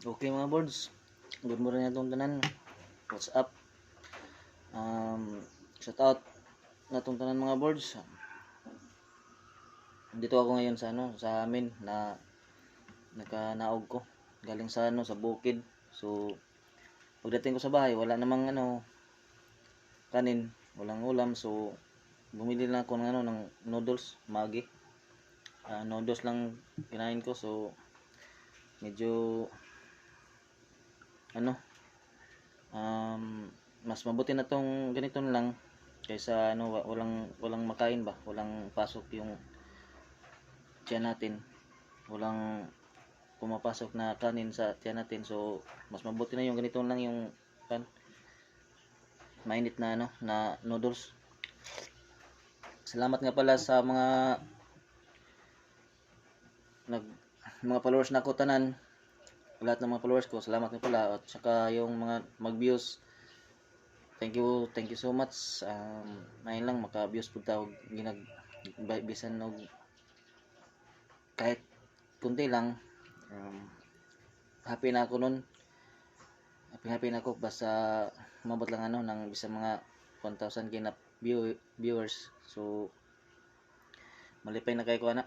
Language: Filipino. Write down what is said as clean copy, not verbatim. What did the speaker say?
Okay mga boards, good morning na itong tanan. What's up? Shout out na itong tanan mga boards. Dito ako ngayon sa sa amin na nagkanaog ko. Galing sa sa bukid. So pagdating ko sa bahay, wala namang kanin, walang ulam. So bumili lang ako ng noodles, Maggi. Noodles lang kinain ko. So medyo mas mabuti na tong ganito na lang kaysa walang makain ba, walang pasok yung tiyan natin, walang pumapasok na kanin sa tiyan natin. So mas mabuti na yung ganito lang, yung mainit na na noodles. Salamat nga pala sa mga followers na ko tanan, lahat ng mga followers ko. Salamat nga pala, at saka yung mga mag-views. Thank you so much. Ngayon lang maka-views pud ta, bisan og kahit kunti lang. Happy na ako nun. Happy na ako basta mabot lang ng bisan mga 1,000 na viewers. So malipay na kay ko ana.